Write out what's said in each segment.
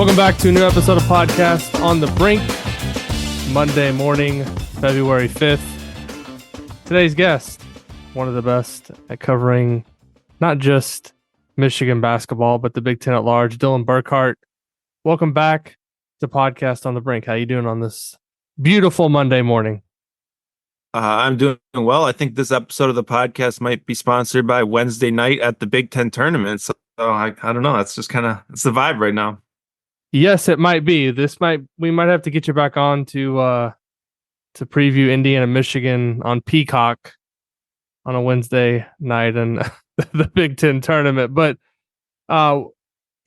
Welcome back to a new episode of Podcast on the Brink. Monday morning, February 5th. Today's guest, one of the best at covering not just Michigan basketball, but the Big Ten at large, Dylan Burkhardt. Welcome back to Podcast on the Brink. How you doing on this beautiful Monday morning? I'm doing well. I think this episode of the podcast might be sponsored by Wednesday night at the Big Ten tournament. So I don't know. That's just it's the vibe right now. Yes, it might be. We might have to get you back on to preview Indiana, Michigan on Peacock on a Wednesday night and the Big Ten tournament. But obviously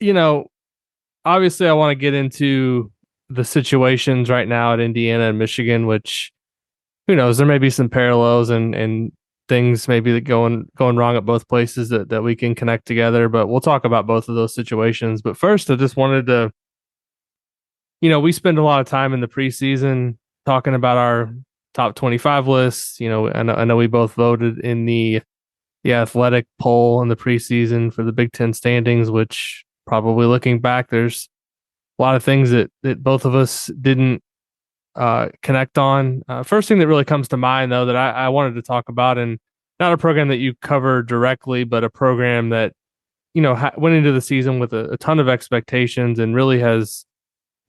I want to get into the situations right now at Indiana and Michigan, which who knows, there may be some parallels and things maybe that going wrong at both places that we can connect together. But we'll talk about both of those situations. But first, I just wanted to, we spend a lot of time in the preseason talking about our top 25 lists. I know we both voted in the athletic poll in the preseason for the Big Ten standings, which probably looking back, there's a lot of things that both of us didn't connect on. First thing that really comes to mind, though, that I wanted to talk about, and not a program that you cover directly, but a program that, went into the season with a ton of expectations and really has,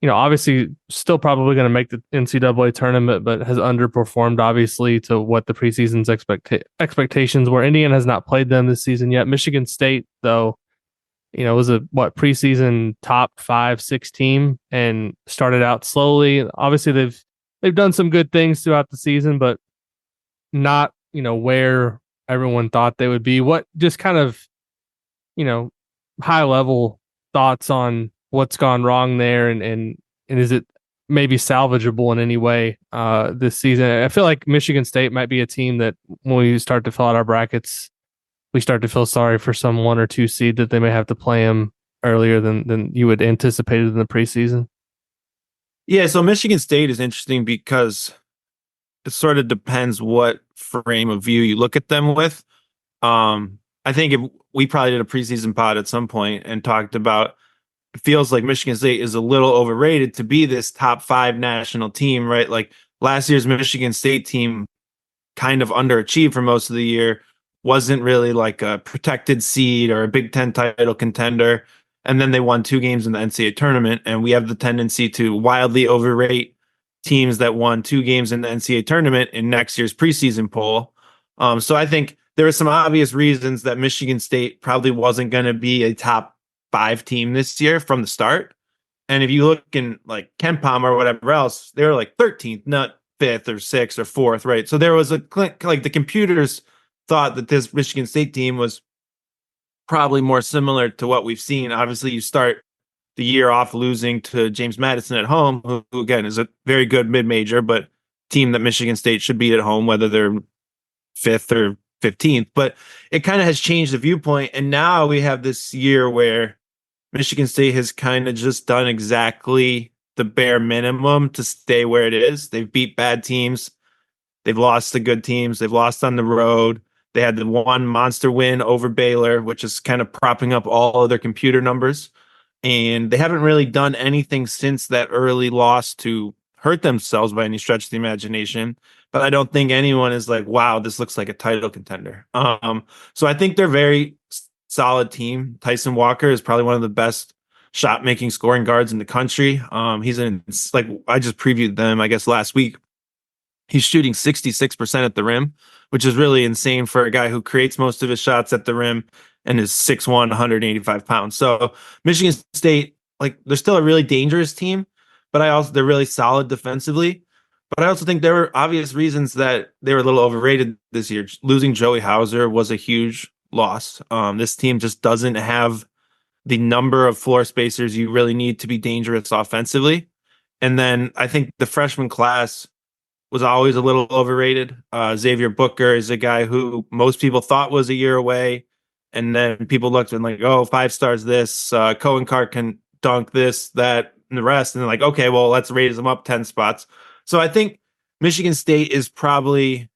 obviously still probably going to make the NCAA tournament, but has underperformed, obviously, to what the preseason's expectations were. Indiana has not played them this season yet. Michigan State, though, was a preseason top 5-6 team and started out slowly. Obviously, they've done some good things throughout the season, but not where everyone thought they would be. What just kind of high level thoughts on what's gone wrong there, and is it maybe salvageable in any way this season? I feel like Michigan State might be a team that when we start to fill out our brackets, we start to feel sorry for some 1 or 2 seed that they may have to play them earlier than you would anticipate in the preseason. Yeah, so Michigan State is interesting because it sort of depends what frame of view you look at them with. I think we probably did a preseason pod at some point and talked about, it feels like Michigan State is a little overrated to be this top 5 national team, right? Like last year's Michigan State team kind of underachieved for most of the year, wasn't really like a protected seed or a Big Ten title contender. And then they won 2 games in the NCAA tournament. And we have the tendency to wildly overrate teams that won 2 games in the NCAA tournament in next year's preseason poll. So I think there are some obvious reasons that Michigan State probably wasn't going to be a top 5 team this year from the start. And if you look in like KenPom or whatever else, they were like 13th, not 5th or 6th or 4th, right? So there was like the computers thought that this Michigan State team was probably more similar to what we've seen. Obviously, you start the year off losing to James Madison at home, who again is a very good mid-major, but team that Michigan State should beat at home, whether they're 5th or 15th. But it kind of has changed the viewpoint. And now we have this year where Michigan State has kind of just done exactly the bare minimum to stay where it is. They've beat bad teams. They've lost to good teams. They've lost on the road. They had the one monster win over Baylor, which is kind of propping up all of their computer numbers. And they haven't really done anything since that early loss to hurt themselves by any stretch of the imagination. But I don't think anyone is like, wow, this looks like a title contender. So I think they're a very solid team. Tyson Walker is probably one of the best shot-making scoring guards in the country. I just previewed them, I guess, last week. He's shooting 66% at the rim, which is really insane for a guy who creates most of his shots at the rim and is 6'1", 185 pounds. So Michigan State, they're still a really dangerous team, but they're really solid defensively. But I also think there were obvious reasons that they were a little overrated this year. Losing Joey Hauser was a huge loss. This team just doesn't have the number of floor spacers you really need to be dangerous offensively. And then I think the freshman class was always a little overrated. Xavier Booker is a guy who most people thought was a year away. And then people looked and like, oh, 5 stars this, Cohen Carr can dunk this, that, and the rest. And they're like, okay, well, let's raise them up 10 spots. So I think Michigan State is probably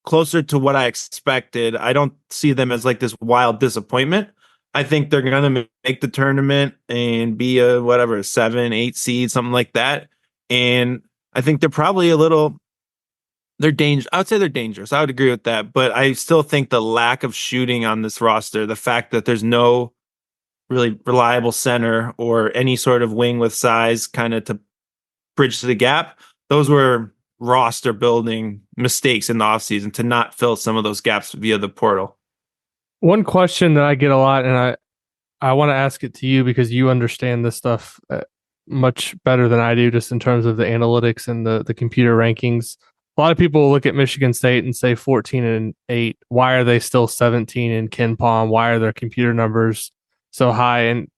closer to what I expected. I don't see them as like this wild disappointment. I think they're going to make the tournament and be a whatever 7, 8 seed, something like that. And I think they're probably they're dangerous. I would say they're dangerous. I would agree with that. But I still think the lack of shooting on this roster, the fact that there's no really reliable center or any sort of wing with size kind of to bridge to the gap, those were roster building mistakes in the offseason to not fill some of those gaps via the portal. One question that I get a lot, and I want to ask it to you because you understand this stuff much better than I do, just in terms of the analytics and the computer rankings. A lot of people look at Michigan State and say 14-8. Why are they still 17 in Ken Palm? Why are their computer numbers so high? And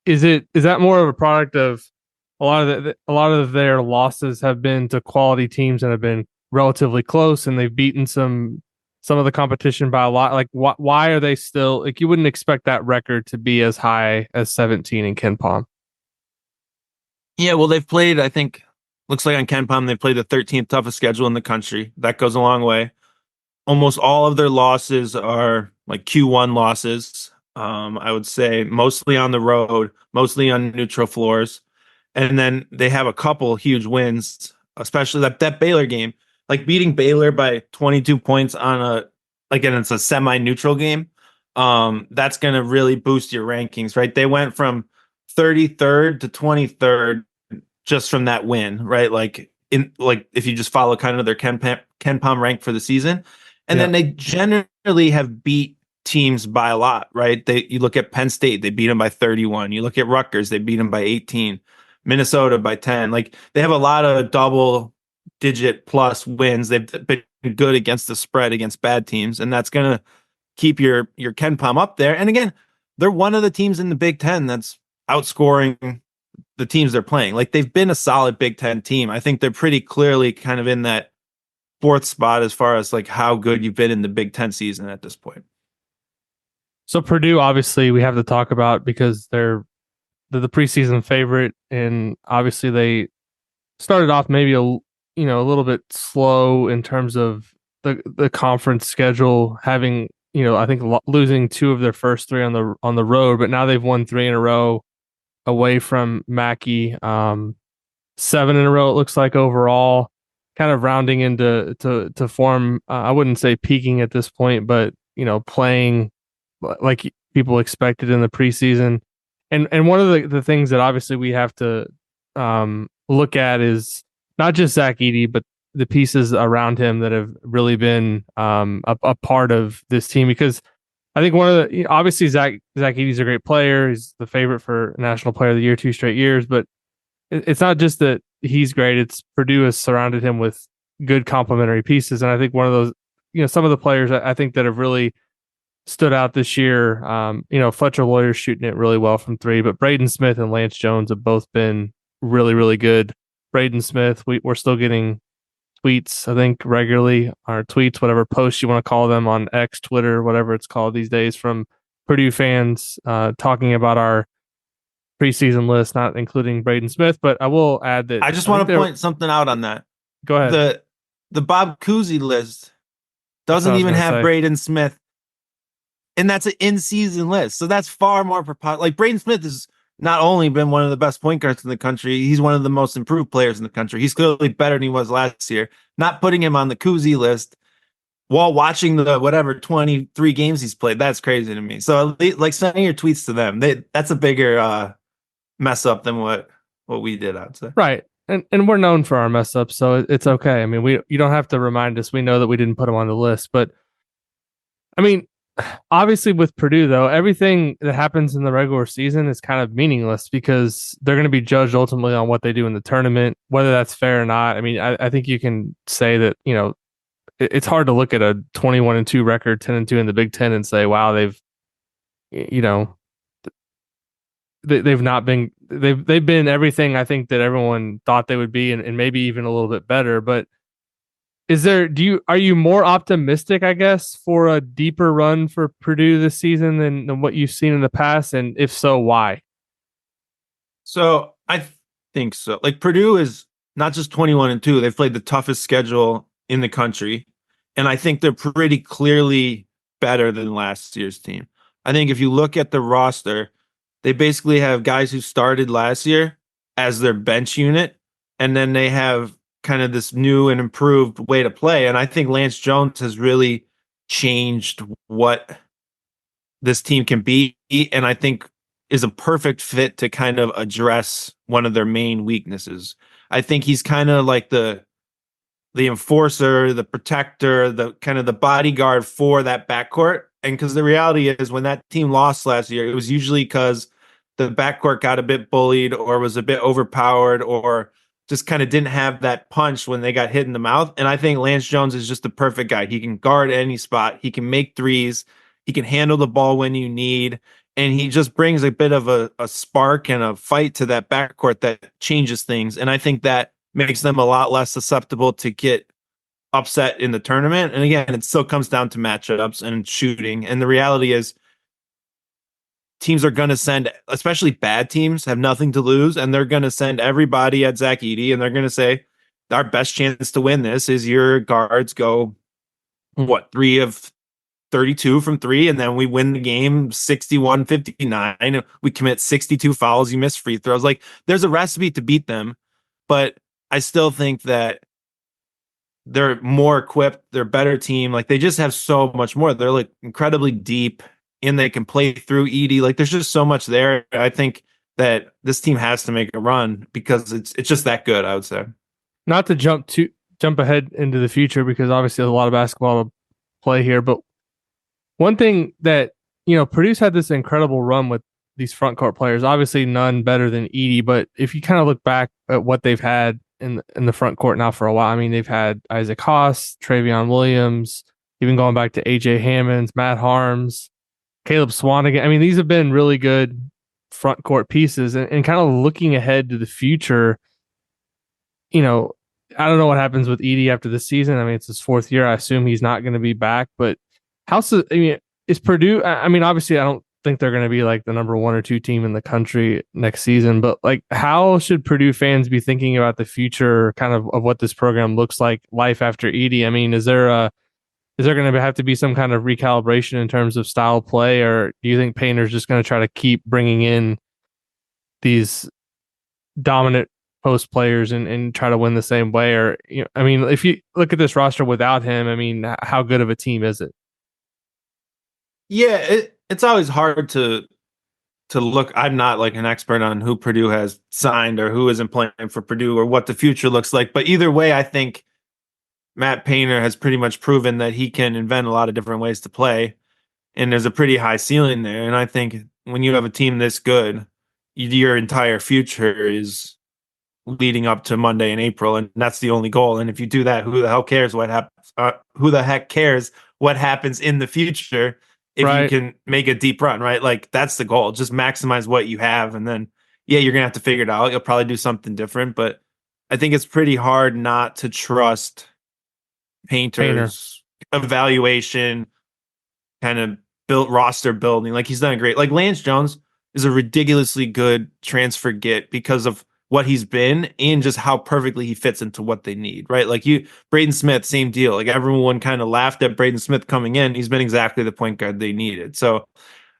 is that more of a product of a lot of their losses have been to quality teams and have been relatively close, and they've beaten some of the competition by a lot? Like, why are they still, like, you wouldn't expect that record to be as high as 17 in Ken Palm? Yeah, well, they've played, I think, looks like on Ken Palm, they played the 13th toughest schedule in the country. That goes a long way. Almost all of their losses are like Q1 losses. I would say mostly on the road, mostly on neutral floors. And then they have a couple huge wins, especially that Baylor game, like beating Baylor by 22 points again, it's a semi-neutral game. That's going to really boost your rankings, right? They went from 33rd to 23rd just from that win, right? Like if you just follow kind of their Ken Palm rank for the season. And then they generally have beat teams by a lot, right? You look at Penn State, they beat them by 31. You look at Rutgers, they beat them by 18. Minnesota by 10. Like, they have a lot of double digit plus wins. They've been good against the spread against bad teams, and that's going to keep your Ken Palm up there. And again, they're one of the teams in the Big Ten that's outscoring the teams they're playing. Like, they've been a solid Big Ten team. I think they're pretty clearly kind of in that fourth spot as far as like how good you've been in the Big Ten season at this point. So Purdue, obviously, we have to talk about because they're the preseason favorite, and obviously they started off maybe a little bit slow in terms of the conference schedule, having I think losing 2 of their first 3 on the road, but now they've won 3 in a row away from Mackey, 7 in a row it looks like overall, kind of rounding into to form. I wouldn't say peaking at this point, but playing like people expected in the preseason. And one of the things that obviously we have to look at is not just Zach Edey, but the pieces around him that have really been a part of this team. Because I think obviously Zach Edey's a great player. He's the favorite for National Player of the Year 2 straight years. But it's not just that he's great. It's Purdue has surrounded him with good complementary pieces. And I think one of those, some of the players I think that have really stood out this year. Fletcher Lawyer's shooting it really well from 3, but Braden Smith and Lance Jones have both been really, really good. Braden Smith, we're still getting tweets, I think, regularly, or tweets, whatever posts you want to call them on X, Twitter, whatever it's called these days, from Purdue fans talking about our preseason list, not including Braden Smith. But I will add that I just want to point something out on that. Go ahead. The Bob Cousy list doesn't even have Braden Smith. And that's an in-season list. So that's far more like Braden Smith has not only been one of the best point guards in the country, he's one of the most improved players in the country. He's clearly better than he was last year. Not putting him on the Cousy list while watching the 23 games he's played, that's crazy to me. So like sending your tweets to them, that's a bigger mess up than what we did, I'd say. Right. And we're known for our mess ups, so it's okay. I mean, you don't have to remind us. We know that we didn't put him on the list, but I mean, obviously with Purdue, though, everything that happens in the regular season is kind of meaningless because they're going to be judged ultimately on what they do in the tournament, whether that's fair or not. I mean, I think you can say that, it's hard to look at a 21-2 record, 10-2 in the Big Ten and say, wow, they've been everything I think that everyone thought they would be, and maybe even a little bit better. But are you more optimistic, I guess, for a deeper run for Purdue this season than what you've seen in the past? And if so, why? So I think so. Like, Purdue is not just 21-2. They've played the toughest schedule in the country. And I think they're pretty clearly better than last year's team. I think if you look at the roster, they basically have guys who started last year as their bench unit, and then they have kind of this new and improved way to play. And I think Lance Jones has really changed what this team can be, and I think is a perfect fit to kind of address one of their main weaknesses. I think he's kind of like the enforcer, the protector, the kind of the bodyguard for that backcourt. And because the reality is, when that team lost last year, it was usually because the backcourt got a bit bullied or was a bit overpowered or just kind of didn't have that punch when they got hit in the mouth. And I think Lance Jones is just the perfect guy. He can guard any spot. He can make threes. He can handle the ball when you need. And he just brings a bit of a spark and a fight to that backcourt that changes things. And I think that makes them a lot less susceptible to get upset in the tournament. And again, it still comes down to matchups and shooting. And the reality is, teams are going to send, especially bad teams, have nothing to lose, and they're going to send everybody at Zach Edey, and they're going to say, our best chance to win this is your guards go, 3 of 32 from 3, and then we win the game 61-59. We commit 62 fouls, you miss free throws. Like, there's a recipe to beat them, but I still think that they're more equipped, they're a better team. Like, they just have so much more. They're like incredibly deep, and they can play through Edey. Like, there's just so much there. I think that this team has to make a run because it's just that good, I would say. Not to jump ahead into the future, because obviously there's a lot of basketball to play here, but one thing that, Purdue's had this incredible run with these front court players, obviously none better than Edey, but if you kind of look back at what they've had in the front court now for a while, I mean, they've had Isaac Haas, Travion Williams, even going back to AJ Hammonds, Matt Harms, Caleb Swanigan. I mean, these have been really good front court pieces, and kind of looking ahead to the future, I don't know what happens with Edey after this season. I mean, it's his 4th year. I assume he's not going to be back, but is Purdue, I mean, obviously I don't think they're going to be like the number 1 or 2 team in the country next season, but like, how should Purdue fans be thinking about the future kind of what this program looks like, life after Edey? I mean, is there going to have to be some kind of recalibration in terms of style of play, or do you think Painter's just going to try to keep bringing in these dominant post players and try to win the same way? Or, I mean, if you look at this roster without him, I mean, how good of a team is it? Yeah, it's always hard to look. I'm not like an expert on who Purdue has signed or who isn't playing for Purdue or what the future looks like. But either way, I think Matt Painter has pretty much proven that he can invent a lot of different ways to play, and there's a pretty high ceiling there. And I think when you have a team this good, your entire future is leading up to Monday in April, and that's the only goal. And if you do that, who the hell cares what happens? Who the heck cares what happens in the future if you can make a deep run, right? Like, that's the goal. Just maximize what you have, and then you're gonna have to figure it out. You'll probably do something different, but I think it's pretty hard not to trust Painter's evaluation, kind of built roster building. Like, he's done great. Like, Lance Jones is a ridiculously good transfer get because of what he's been and just how perfectly he fits into what they need, right? Like, Braden Smith, same deal. Like, everyone kind of laughed at Braden Smith coming in. He's been exactly the point guard they needed. So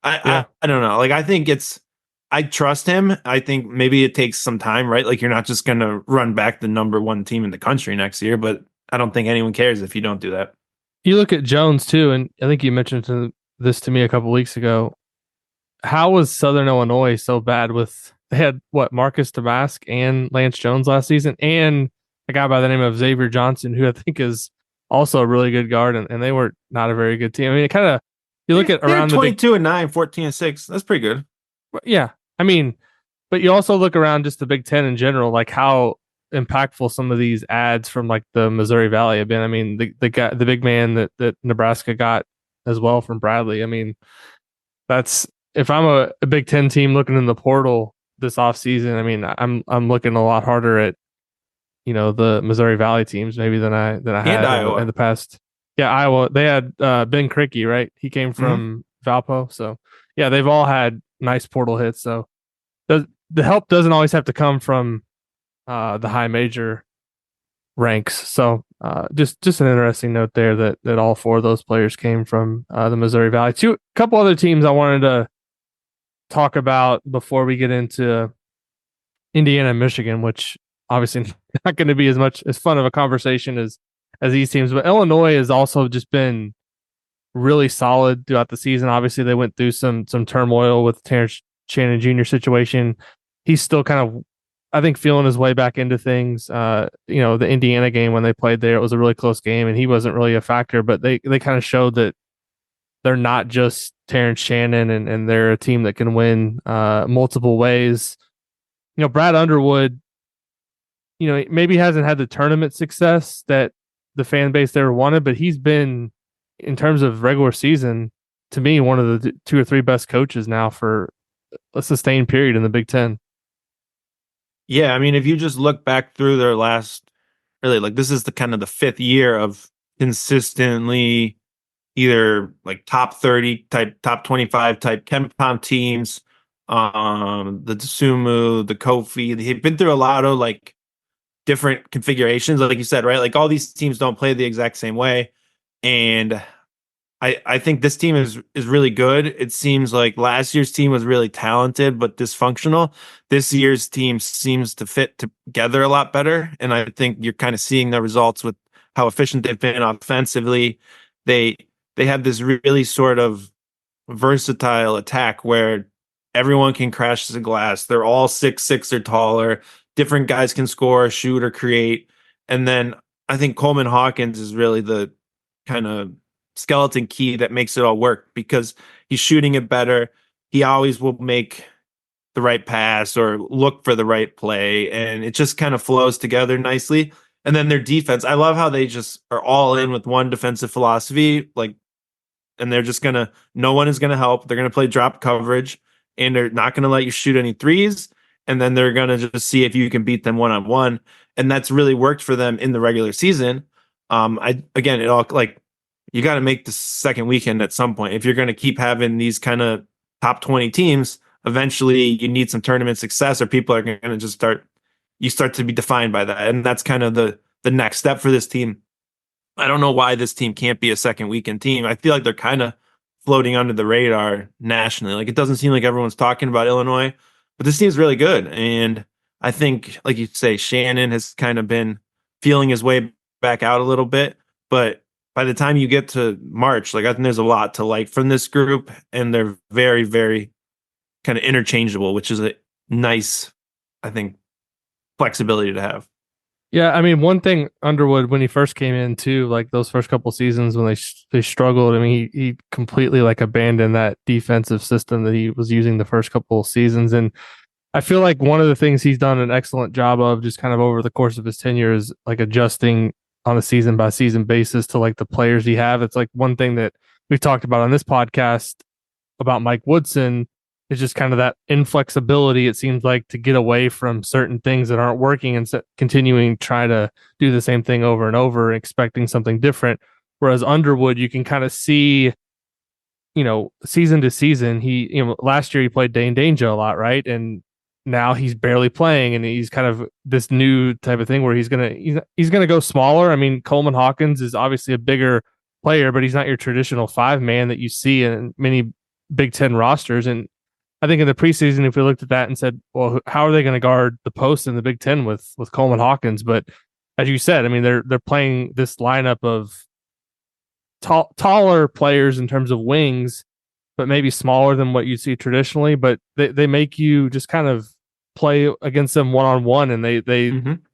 I don't know. Like, I think I trust him. I think maybe it takes some time, right? Like, you're not just going to run back the number 1 team in the country next year, but I don't think anyone cares if you don't do that. You look at Jones too, and I think you mentioned this to me a couple weeks ago. How was Southern Illinois so bad they had Marcus Damask and Lance Jones last season, and a guy by the name of Xavier Johnson, who I think is also a really good guard, and they were not a very good team. I mean, it kind of, you look at around 22-9, 14-6. That's pretty good. Yeah. I mean, but you also look around just the Big Ten in general, like how impactful some of these ads from like the Missouri Valley have been. I mean, the big man that Nebraska got as well from Bradley. I mean, that's, if I'm a Big Ten team looking in the portal this offseason, I mean, I'm looking a lot harder at, the Missouri Valley teams maybe than I had in the past. Yeah, Iowa. They had Ben Krikke, right? He came from Valpo. So yeah, they've all had nice portal hits. So the help doesn't always have to come from the high major ranks. So Just an interesting note there that all four of those players came from the Missouri Valley. A couple other teams I wanted to talk about before we get into Indiana and Michigan, which obviously not going to be as fun of a conversation as these teams. But Illinois has also just been really solid throughout the season. Obviously, they went through some turmoil with Terrence Shannon Jr. situation. He's still kind of, I think, feeling his way back into things. The Indiana game when they played there, it was a really close game, and he wasn't really a factor. But they kind of showed that they're not just Terrence Shannon, and they're a team that can win multiple ways. Brad Underwood, maybe hasn't had the tournament success that the fan base there wanted, but he's been, in terms of regular season, to me, one of the two or three best coaches now for a sustained period in the Big Ten. Yeah, I mean, if you just look back through their last, really, like this is the kind of the fifth year of consistently either like top 30 type, top 25 type KenPom teams, the Sumu, the Kofi. They've been through a lot of like different configurations, like you said, right? Like all these teams don't play the exact same way. And I think this team is really good. It seems like last year's team was really talented but dysfunctional. This year's team seems to fit together a lot better, and I think you're kind of seeing the results with how efficient they've been offensively. They have this really sort of versatile attack where everyone can crash the glass. They're all 6'6" or taller. Different guys can score, shoot, or create. And then I think Coleman Hawkins is really the kind of skeleton key that makes it all work because he's shooting it better. He always will make the right pass or look for the right play, and it just kind of flows together nicely. And then their defense, I love how they just are all in with one defensive philosophy, like, and they're just gonna, no one is gonna help. They're gonna play drop coverage, and they're not gonna let you shoot any threes. And then they're gonna just see if you can beat them one-on-one, and that's really worked for them in the regular season. It all, like, you got to make the second weekend at some point. If you're going to keep having these kind of top 20 teams, eventually you need some tournament success or people are going to just start to be defined by that. And that's kind of the next step for this team. I don't know why this team can't be a second weekend team. I feel like they're kind of floating under the radar nationally. Like it doesn't seem like everyone's talking about Illinois, but this team's really good. And I think, like you say, Shannon has kind of been feeling his way back out a little bit, but by the time you get to March, like I think there's a lot to like from this group, and they're very, very kind of interchangeable, which is a nice, I think, flexibility to have. Yeah, I mean, one thing Underwood when he first came in too, like those first couple seasons when they struggled. I mean, he completely like abandoned that defensive system that he was using the first couple of seasons, and I feel like one of the things he's done an excellent job of just kind of over the course of his tenure is like adjusting on a season by season basis to like the players he have. It's like one thing that we've talked about on this podcast about Mike Woodson is just kind of that inflexibility. It seems like to get away from certain things that aren't working and continuing try to do the same thing over and over, expecting something different. Whereas Underwood, you can kind of see, season to season, last year he played Dane Danger a lot, right? And now he's barely playing, and he's kind of this new type of thing where he's gonna go smaller. I mean, Coleman Hawkins is obviously a bigger player, but he's not your traditional 5-man that you see in many Big Ten rosters. And I think in the preseason, if we looked at that and said, well, how are they going to guard the post in the Big Ten with Coleman Hawkins? But as you said, I mean, they're playing this lineup of taller players in terms of wings, but maybe smaller than what you see traditionally. But they make you just kind of play against them one-on-one, and they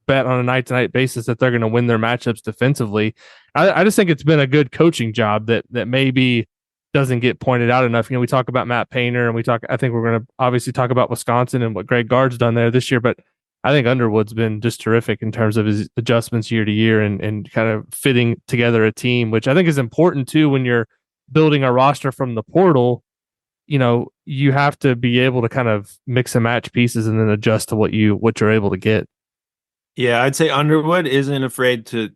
bet on a night-to-night basis that they're going to win their matchups defensively. I just think it's been a good coaching job that maybe doesn't get pointed out enough. We talk about Matt Painter, and I think we're going to obviously talk about Wisconsin and what Greg Gard's done there this year, but I think Underwood's been just terrific in terms of his adjustments year to year and kind of fitting together a team, which I think is important too when you're building a roster from the portal. You have to be able to kind of mix and match pieces and then adjust to what you're able to get. Yeah, I'd say Underwood isn't afraid to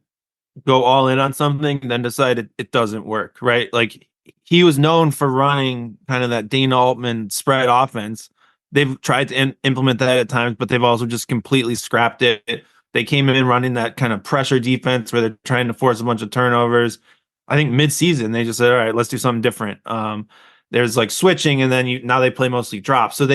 go all in on something and then decide it doesn't work, right? Like he was known for running kind of that Dana Altman spread offense. They've tried to implement that at times, but they've also just completely scrapped it. They came in running that kind of pressure defense where they're trying to force a bunch of turnovers. I think mid-season they just said, all right, let's do something different. There's like switching, and then now they play mostly drop. So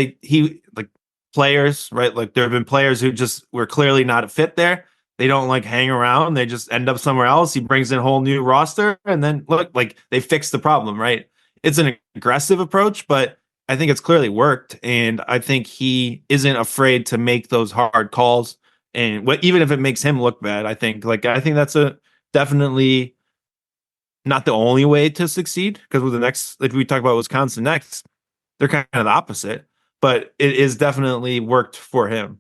players, right? Like there have been players who just were clearly not a fit there. They don't like hang around. They just end up somewhere else. He brings in a whole new roster, and then look, like they fixed the problem, right? It's an aggressive approach, but I think it's clearly worked. And I think he isn't afraid to make those hard calls. And even if it makes him look bad, I think that's a definitely not the only way to succeed, because with the next, if we talk about Wisconsin next, they're kind of the opposite, but it is definitely worked for him.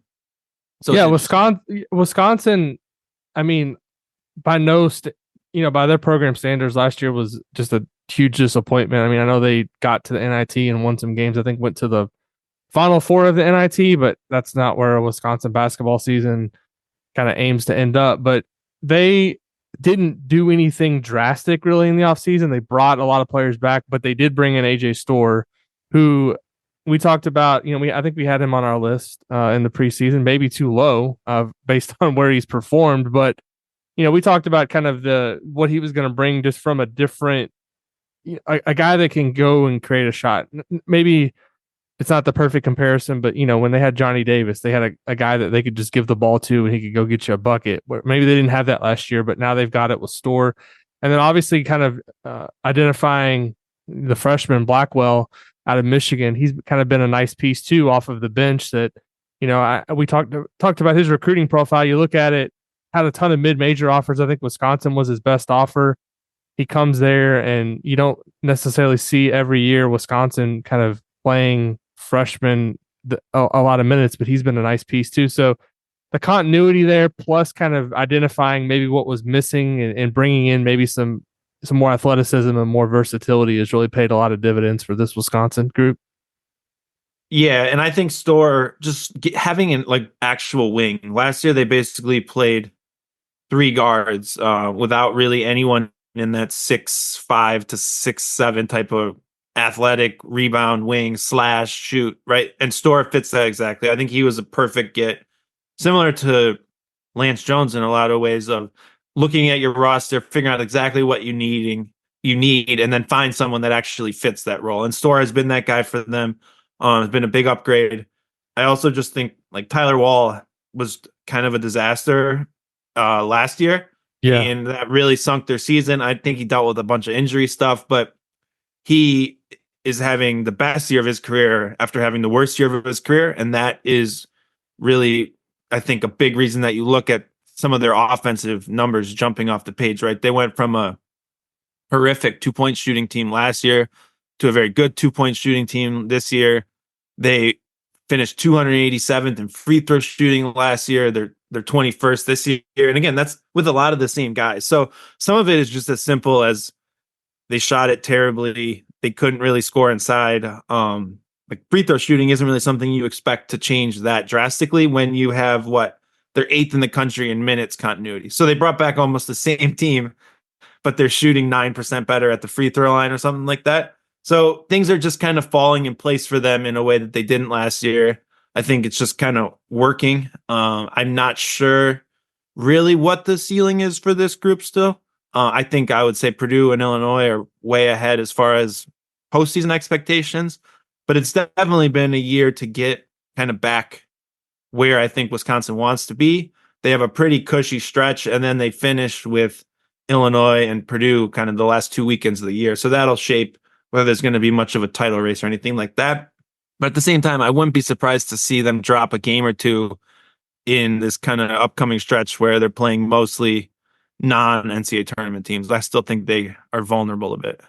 So yeah, Wisconsin, I mean, by by their program standards, last year was just a huge disappointment. I mean, I know they got to the NIT and won some games. I think went to the Final Four of the NIT, but that's not where a Wisconsin basketball season kind of aims to end up. But they didn't do anything drastic really in the offseason. They brought a lot of players back, but they did bring in AJ Storr, who we talked about. I think we had him on our list in the preseason, maybe too low based on where he's performed. But we talked about kind of what he was going to bring just from a different, a guy that can go and create a shot. Maybe it's not the perfect comparison, but when they had Johnny Davis, they had a guy that they could just give the ball to and he could go get you a bucket. Maybe they didn't have that last year, but now they've got it with Storr. And then obviously kind of identifying the freshman Blackwell out of Michigan. He's kind of been a nice piece too off of the bench that, we talked about his recruiting profile. You look at it, had a ton of mid-major offers. I think Wisconsin was his best offer. He comes there and you don't necessarily see every year Wisconsin kind of playing freshmen a lot of minutes, but he's been a nice piece too. So the continuity there, plus kind of identifying maybe what was missing and bringing in maybe some more athleticism and more versatility has really paid a lot of dividends for this Wisconsin group. Yeah, and I think Storr having an actual wing. Last year they basically played three guards without really anyone in that 6'5" to 6'7" type of athletic rebound wing / shoot, right? And Storr fits that exactly. I think he was a perfect get, similar to Lance Jones in a lot of ways, of looking at your roster, figuring out exactly what you need, and then find someone that actually fits that role. And Storr has been that guy for them. It's been a big upgrade. I also just think Tyler Wall was kind of a disaster last year. Yeah. And that really sunk their season. I think he dealt with a bunch of injury stuff, but he is having the best year of his career after having the worst year of his career. And that is really, I think, a big reason that you look at some of their offensive numbers jumping off the page, right? They went from a horrific 2-point shooting team last year to a very good 2-point shooting team this year. They finished 287th in free throw shooting last year. They're 21st this year. And again, that's with a lot of the same guys. So some of it is just as simple as they shot it terribly. They couldn't really score inside. Free throw shooting isn't really something you expect to change that drastically when you have they're 8th in the country in minutes continuity. So they brought back almost the same team, but they're shooting 9% better at the free throw line or something like that. So things are just kind of falling in place for them in a way that they didn't last year. I think it's just kind of working. I'm not sure really what the ceiling is for this group still. I think I would say Purdue and Illinois are way ahead as far as postseason expectations, but it's definitely been a year to get kind of back where I think Wisconsin wants to be. They have a pretty cushy stretch, and then they finish with Illinois and Purdue kind of the last 2 weekends of the year. So that'll shape whether there's going to be much of a title race or anything like that. But at the same time, I wouldn't be surprised to see them drop a game or two in this kind of upcoming stretch where they're playing mostly non-NCAA tournament teams. I still think they are vulnerable a bit.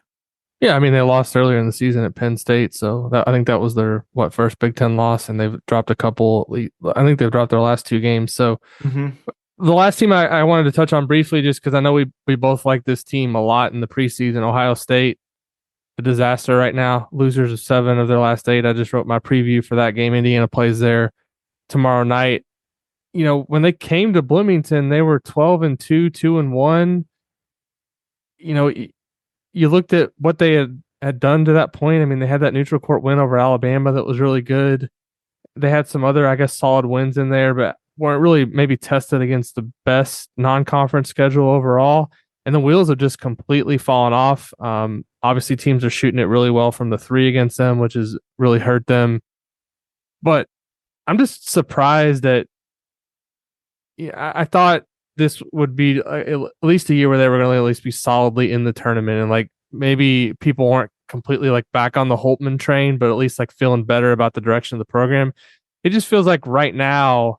Yeah, I mean, they lost earlier in the season at Penn State, so I think that was their first Big Ten loss, and they've dropped a couple. I think they've dropped their last two games. So the last team I wanted to touch on briefly, just because I know we both like this team a lot in the preseason, Ohio State, a disaster right now. Losers of 7 of their last 8. I just wrote my preview for that game. Indiana plays there tomorrow night. When they came to Bloomington, they were 12-2, 2-1. You looked at what they had done to that point. I mean, they had that neutral court win over Alabama that was really good. They had some other, I guess, solid wins in there, but weren't really maybe tested against the best non-conference schedule overall, and the wheels have just completely fallen off. Obviously, teams are shooting it really well from the three against them, which has really hurt them. But I'm just surprised that I thought this would be at least a year where they were going to at least be solidly in the tournament, and like maybe people weren't completely like back on the Holtman train, but at least like feeling better about the direction of the program. It just feels like right now,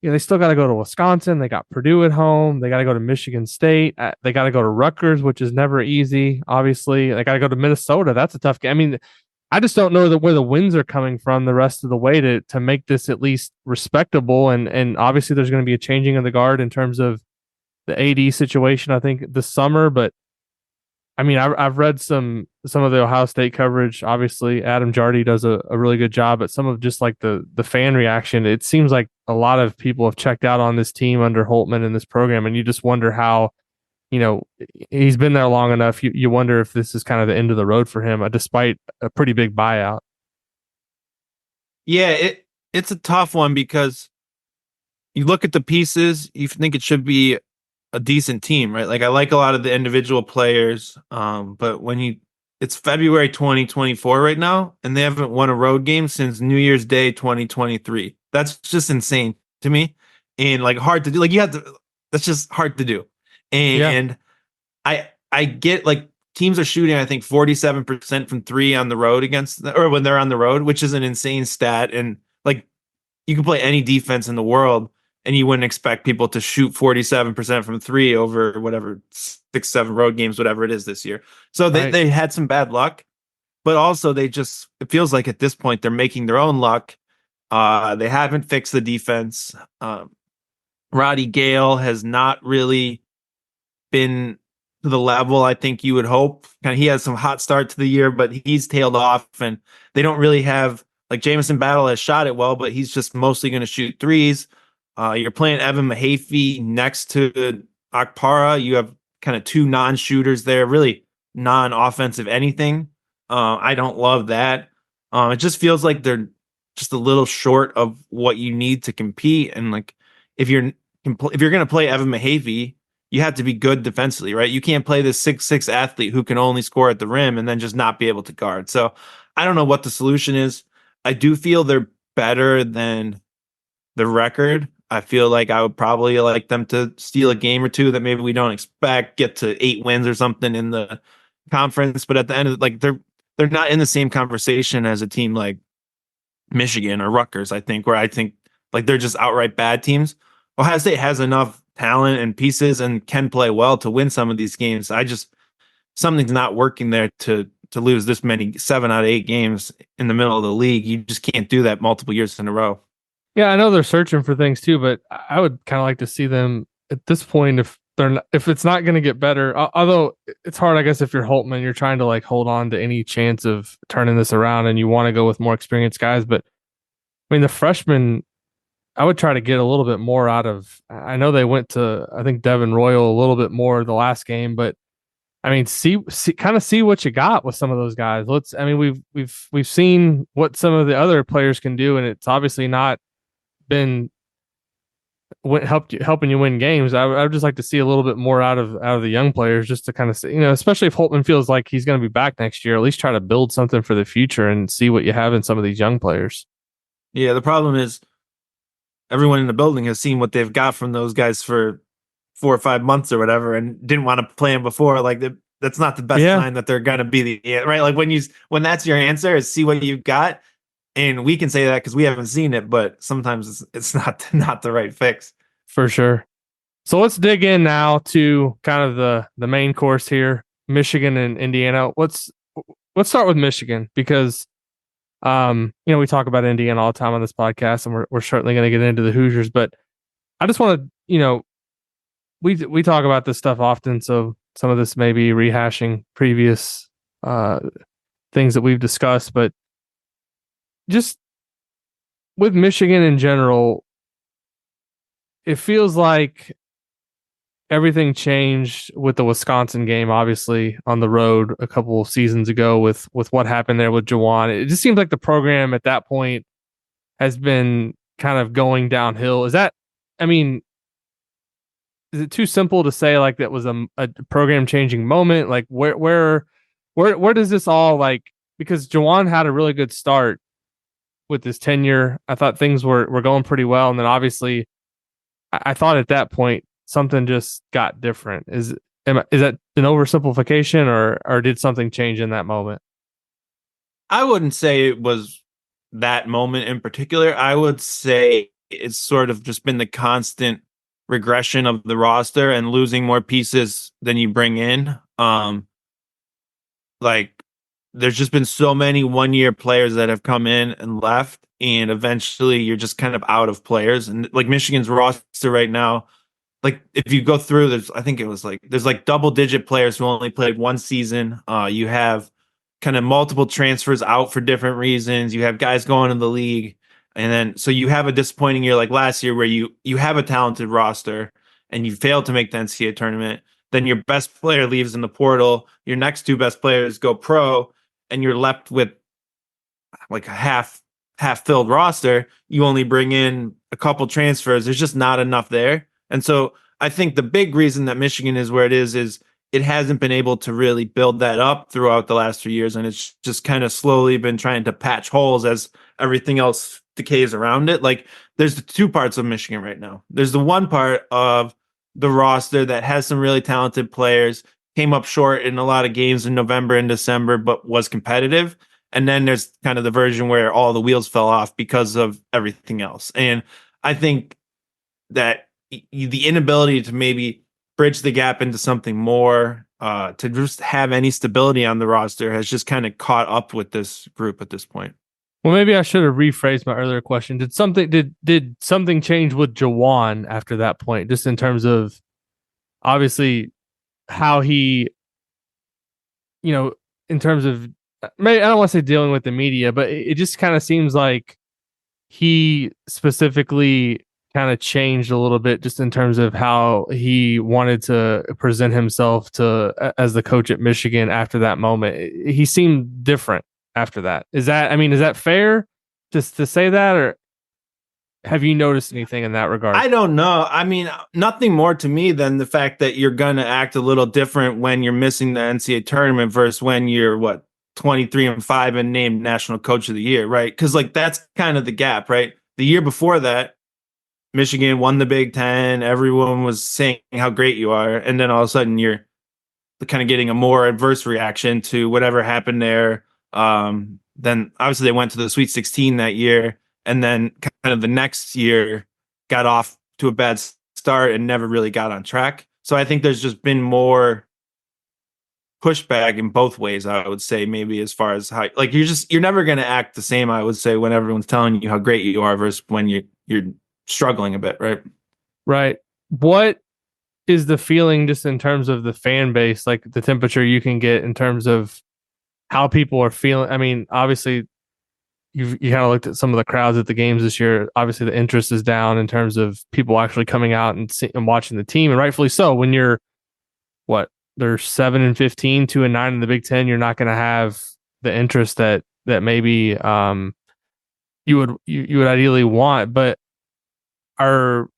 they still got to go to Wisconsin. They got Purdue at home. They got to go to Michigan State. They got to go to Rutgers, which is never easy. Obviously, they got to go to Minnesota. That's a tough game. I mean, I just don't know where the wins are coming from the rest of the way to make this at least respectable. And obviously, there's going to be a changing of the guard in terms of the AD situation, I think, this summer. But I mean, I've read some of the Ohio State coverage. Obviously, Adam Jardy does a really good job, but some of just like the fan reaction, it seems like a lot of people have checked out on this team under Holtman in this program, and you just wonder how, he's been there long enough. You wonder if this is kind of the end of the road for him, despite a pretty big buyout. Yeah, it's a tough one because you look at the pieces, you think it should be a decent team, right? Like I like a lot of the individual players, but it's February 2024 right now, and they haven't won a road game since New Year's Day 2023. That's just insane to me, and like hard to do. Like that's just hard to do. And I get like teams are shooting, I think 47% from three on the road or when they're on the road, which is an insane stat. And like you can play any defense in the world, and you wouldn't expect people to shoot 47% from three over whatever 6-7 road games, whatever it is this year. So they had some bad luck, but also it feels like at this point they're making their own luck. They haven't fixed the defense. Roddy Gale has not really been to the level I think you would hope. Kind of, he has some hot start to the year, but he's tailed off, and they don't really have like Jamison Battle has shot it well, but he's just mostly going to shoot threes. You're playing Evan Mahaffey next to Akpara. You have kind of two non-shooters there, really non-offensive anything. I don't love that. It just feels like they're just a little short of what you need to compete. And like if you're going to play Evan Mahaffey, you have to be good defensively, right? You can't play this 6'6" athlete who can only score at the rim and then just not be able to guard. So I don't know what the solution is. I do feel they're better than the record. I feel like I would probably like them to steal a game or two that maybe we don't expect, get to 8 wins or something in the conference. But at the end of it, like they're not in the same conversation as a team like Michigan or Rutgers, I think, where I think like they're just outright bad teams. Ohio State has enough talent and pieces and can play well to win some of these games. Something's not working there to lose this many 7 out of 8 games in the middle of the league. You just can't do that multiple years in a row. Yeah, I know they're searching for things too, but I would kind of like to see them at this point if it's not going to get better. Although it's hard, I guess, if you're Holtman, you're trying to like hold on to any chance of turning this around, and you want to go with more experienced guys. But I mean, the freshmen, I would try to get a little bit more out of. I know they went to, I think, Devin Royal a little bit more the last game, but I mean, see what you got with some of those guys. We've seen what some of the other players can do, and it's obviously not been helping you win games. I would just like to see a little bit more out of the young players, just to kind of see, especially if Holtman feels like he's going to be back next year, at least try to build something for the future and see what you have in some of these young players. Yeah, the problem is everyone in the building has seen what they've got from those guys for 4 or 5 months or whatever, and didn't want to play them before. Like that's not the best sign that they're going to be right. Like when that's your answer is see what you've got. And we can say that because we haven't seen it, but sometimes it's not the right fix. For sure. So let's dig in now to kind of the main course here, Michigan and Indiana. Let's start with Michigan because, we talk about Indiana all the time on this podcast, and we're certainly going to get into the Hoosiers. But I just want to, we talk about this stuff often, so some of this may be rehashing previous things that we've discussed, but just with Michigan in general, it feels like everything changed with the Wisconsin game, obviously on the road a couple of seasons ago with what happened there with Juwan. It just seems like the program at that point has been kind of going downhill. Is that, I mean, is it too simple to say like that was a program changing moment? Like where does this all like, because Jawan had a really good start with his tenure. I thought things were going pretty well. And then obviously I thought at that point something just got different. Is that an oversimplification or did something change in that moment? I wouldn't say it was that moment in particular. I would say it's sort of just been the constant regression of the roster and losing more pieces than you bring in. Like there's just been so many 1 year players that have come in and left, and eventually you're just kind of out of players. And like Michigan's roster right now, like if you go through, I think it was like there's like double digit players who only played one season. You have kind of multiple transfers out for different reasons. You have guys going in the league, and then so you have a disappointing year like last year where you have a talented roster and you fail to make the NCAA tournament. Then your best player leaves in the portal. Your next two best players go pro, and you're left with like a half filled roster. You only bring in a couple transfers. There's just not enough there. And so I think the big reason that Michigan is where it is it hasn't been able to really build that up throughout the last 3 years. And it's just kind of slowly been trying to patch holes as everything else decays around it. Like there's the two parts of Michigan right now. There's the one part of the roster that has some really talented players, came up short in a lot of games in November and December, but was competitive. And then there's kind of the version where all the wheels fell off because of everything else. And I think that the inability to maybe bridge the gap into something more, to just have any stability on the roster has just kind of caught up with this group at this point. Well, maybe I should have rephrased my earlier question. Did something change with Jawan after that point, just in terms of obviously how he, in terms of maybe I don't want to say dealing with the media, but it just kind of seems like he specifically kind of changed a little bit just in terms of how he wanted to present himself to as the coach at Michigan after that moment. He seemed different after that. Is that fair just to say that, or have you noticed anything in that regard? I don't know. I mean, nothing more to me than the fact that you're going to act a little different when you're missing the NCAA tournament versus when you're 23-5 and named National Coach of the Year, right? Because like that's kind of the gap, right? The year before that, Michigan won the Big Ten. Everyone was saying how great you are, and then all of a sudden you're kind of getting a more adverse reaction to whatever happened there. Then obviously they went to the Sweet 16 that year, and then kind of the next year got off to a bad start and never really got on track. So I think there's just been more pushback in both ways, I would say, maybe as far as how like you're never going to act the same, I would say, when everyone's telling you how great you are versus when you're struggling a bit, right? Right. What is the feeling just in terms of the fan base, like the temperature you can get in terms of how people are feeling? I mean, obviously you kind of looked at some of the crowds at the games this year. Obviously the interest is down in terms of people actually coming out and watching the team, and rightfully so. When you're they're 7-15, 2-9 in the Big Ten, you're not going to have the interest that maybe you would ideally want. But from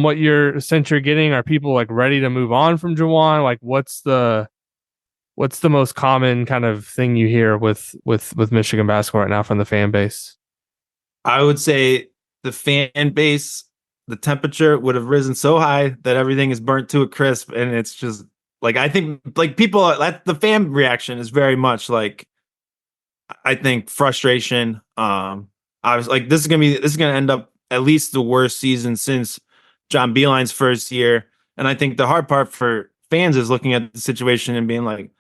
what you're getting, are people like ready to move on from Jawan? Like what's the most common kind of thing you hear with Michigan basketball right now from the fan base? I would say the fan base, the temperature would have risen so high that everything is burnt to a crisp, and it's just like I think like people the fan reaction is very much like I think frustration. I was like, this is gonna end up at least the worst season since John Beeline's first year. And I think the hard part for fans is looking at the situation and being like,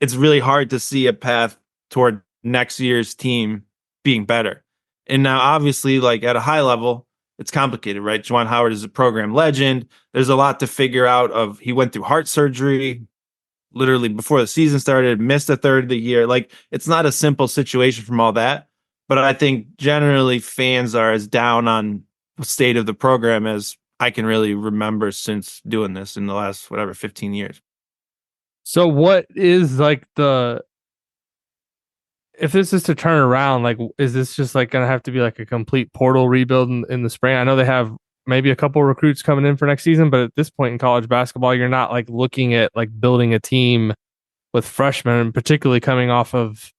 it's really hard to see a path toward next year's team being better. And now, obviously, like at a high level, it's complicated, right? Juwan Howard is a program legend. There's a lot to figure out. He went through heart surgery literally before the season started, missed a third of the year. Like it's not a simple situation from all that. But I think generally fans are as down on the state of the program as I can really remember since doing this in the last 15 years. So what is like if this is to turn around, like, is this just like going to have to be like a complete portal rebuild in the spring? I know they have maybe a couple recruits coming in for next season, but at this point in college basketball, you're not like looking at like building a team with freshmen, particularly coming off of,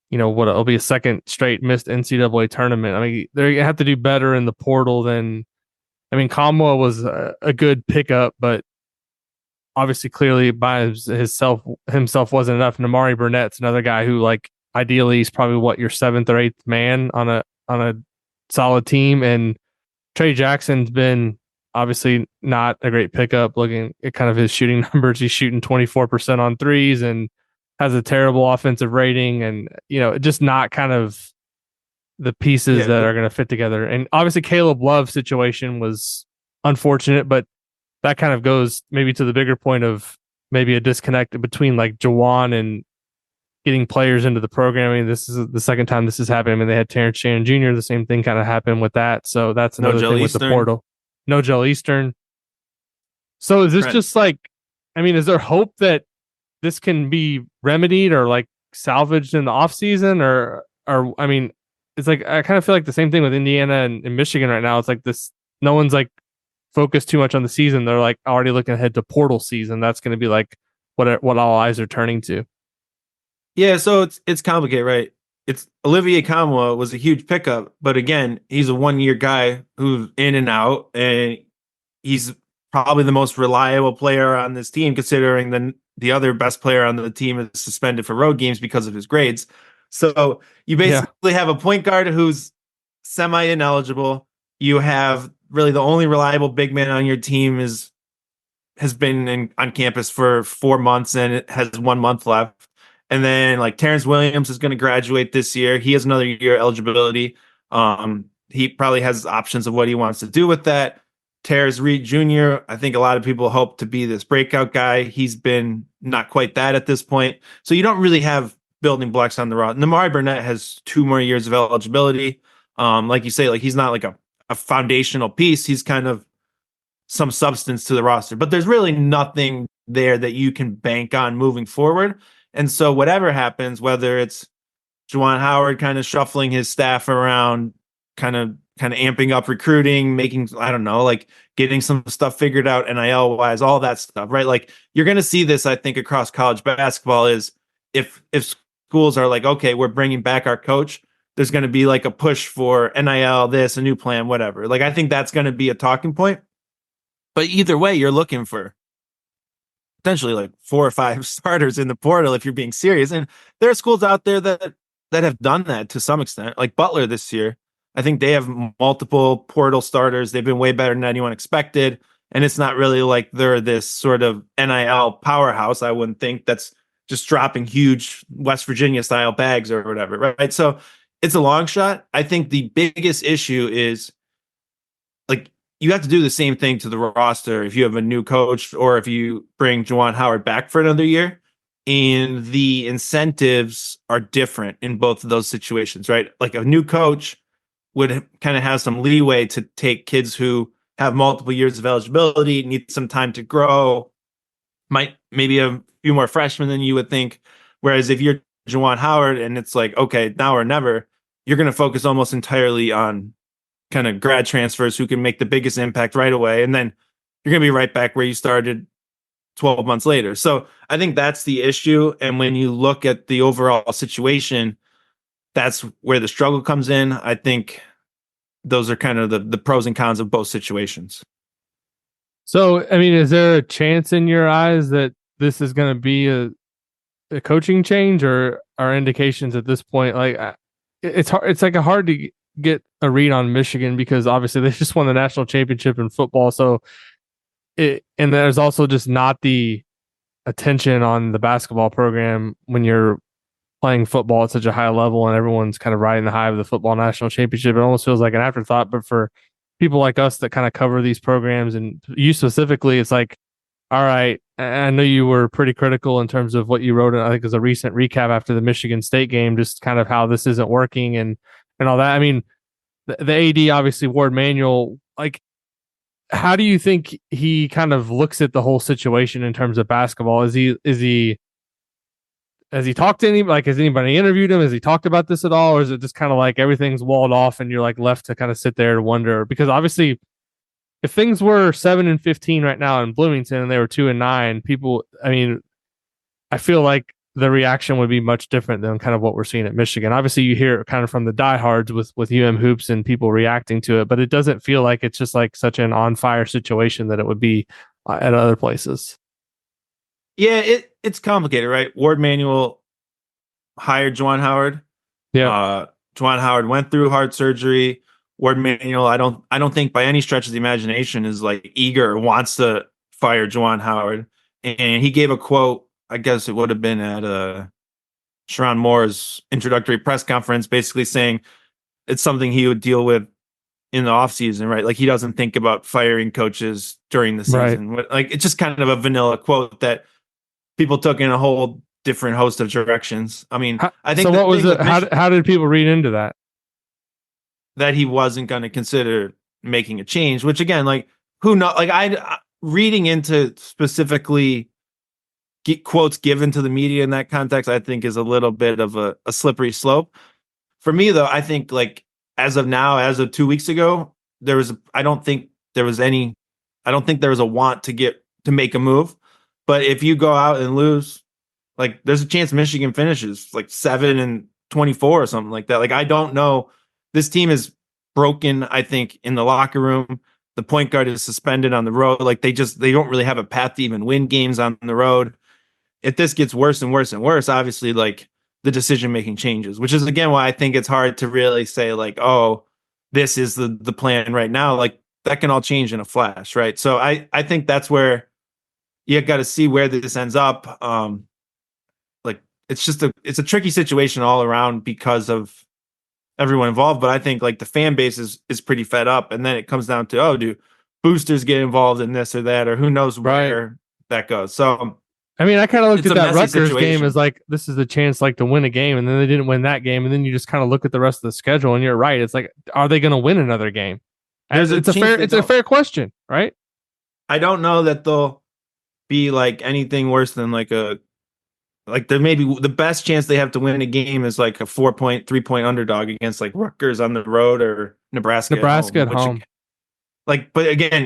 what it'll be a second straight missed NCAA tournament. I mean, they have to do better in the portal than, I mean, Kamwa was a good pickup, but obviously clearly by himself wasn't enough. Namari Burnett's another guy who, like, ideally he's probably what, your seventh or eighth man on a solid team. And Trey Jackson's been obviously not a great pickup. Looking at kind of his shooting numbers, he's shooting 24% on threes and has a terrible offensive rating, and just not kind of the pieces that are going to fit together. And obviously Caleb Love's situation was unfortunate, but that kind of goes maybe to the bigger point of maybe a disconnect between like Jawan and getting players into the program. I mean, this is the second time this has happened. I mean, they had Terrence Shannon Jr. The same thing kind of happened with that. So that's another thing with the portal. No Gel Eastern. So is this just like, I mean, is there hope that this can be remedied or like salvaged in the off season, or I mean, it's like, I kind of feel like the same thing with Indiana and Michigan right now. It's like this, no one's like focused too much on the season. They're like already looking ahead to portal season. That's going to be like what all eyes are turning to. Yeah, so it's complicated, right? It's Olivier Kamwa was a huge pickup, but again, he's a 1-year guy who's in and out, and he's probably the most reliable player on this team, considering the other best player on the team is suspended for road games because of his grades. So you basically have a point guard who's semi-ineligible. You have really the only reliable big man on your team has been on campus for 4 months, and it has 1 month left. And then like Terrence Williams is going to graduate this year. He has another year eligibility. He probably has options of what he wants to do with that. Terrence Reed Jr., I think a lot of people hope to be this breakout guy. He's been not quite that at this point. So you don't really have building blocks on the roster. Namari Burnett has 2 more years of eligibility. Like you say, like he's not like a foundational piece. He's kind of some substance to the roster, but there's really nothing there that you can bank on moving forward. And so whatever happens, whether it's Juwan Howard kind of shuffling his staff around, kind of amping up recruiting, making, I don't know, like getting some stuff figured out NIL wise, all that stuff, right? Like you're going to see this, I think, across college basketball is if schools are like, okay, we're bringing back our coach, there's going to be like a push for NIL, this, a new plan, whatever. Like I think that's going to be a talking point. But either way, you're looking for potentially like 4 or 5 starters in the portal if you're being serious. And there are schools out there that have done that to some extent, like Butler this year. I think they have multiple portal starters. They've been way better than anyone expected. And it's not really like they're this sort of NIL powerhouse, I wouldn't think, that's just dropping huge West Virginia style bags or whatever, right? So it's a long shot. I think the biggest issue is like you have to do the same thing to the roster if you have a new coach or if you bring Juwan Howard back for another year. And the incentives are different in both of those situations, right? Like a new coach would kind of have some leeway to take kids who have multiple years of eligibility, need some time to grow, maybe a few more freshmen than you would think. Whereas if you're Juwan Howard and it's like, okay, now or never, you're going to focus almost entirely on kind of grad transfers who can make the biggest impact right away. And then you're going to be right back where you started 12 months later. So I think that's the issue. And when you look at the overall situation, that's where the struggle comes in. I think those are kind of the pros and cons of both situations. So, I mean, is there a chance in your eyes that this is going to be a coaching change, or are indications at this point? Like it's hard, it's like hard to get a read on Michigan because obviously they just won the national championship in football. So and there's also just not the attention on the basketball program when you're playing football at such a high level and everyone's kind of riding the high of the football national championship. It almost feels like an afterthought, but for people like us that kind of cover these programs and you specifically, it's like, all right, I know you were pretty critical in terms of what you wrote. I think it was a recent recap after the Michigan State game, just kind of how this isn't working and all that. I mean, the AD, obviously Ward Manuel, like, how do you think he kind of looks at the whole situation in terms of basketball? Is he has he talked to has anybody interviewed him? Has he talked about this at all? Or is it just kind of like everything's walled off and you're like left to kind of sit there and wonder? Because obviously, if things were 7-15 right now in Bloomington and they were 2-9, people, I mean, I feel like the reaction would be much different than kind of what we're seeing at Michigan. Obviously, you hear it kind of from the diehards with UMHoops and people reacting to it, but it doesn't feel like it's just like such an on fire situation that it would be at other places. Yeah, it's complicated, right? Ward Manuel hired Juwan Howard. Yeah. Juwan Howard went through heart surgery. Ward Manuel, I don't think by any stretch of the imagination is like eager or wants to fire Juwan Howard. And he gave a quote, I guess it would have been at Sharon Moore's introductory press conference, basically saying it's something he would deal with in the offseason, right? Like he doesn't think about firing coaches during the season. Right. Like it's just kind of a vanilla quote that people took in a whole different host of directions. I mean, I think so. What was it? How did people read into that? That he wasn't going to consider making a change, which again, like who knows? Like I reading into specifically quotes given to the media in that context, I think is a little bit of a slippery slope. For me, though, I think like as of now, as of 2 weeks ago, I don't think there was a want to make a move. But if you go out and lose, like there's a chance Michigan finishes like 7-24 or something like that. Like I don't know. This team is broken, I think, in the locker room. The point guard is suspended on the road. Like they don't really have a path to even win games on the road. If this gets worse and worse and worse, obviously, like the decision making changes, which is again why I think it's hard to really say like, oh, this is the plan right now. Like that can all change in a flash, right? So I think that's where you got to see where this ends up. Like it's a tricky situation all around because of everyone involved. But I think like the fan base is pretty fed up, and then it comes down to, oh, do boosters get involved in this or that, or who knows where that goes. So I mean, I kind of looked at that Rutgers game as like this is the chance like to win a game, and then they didn't win that game, and then you just kind of look at the rest of the schedule, and you're right. It's like, are they going to win another game? It's a fair question, right? I don't know that they'll be like anything worse than like there may be the best chance they have to win a game is like a 3-point underdog against like Rutgers on the road or Nebraska at home. Like, but again,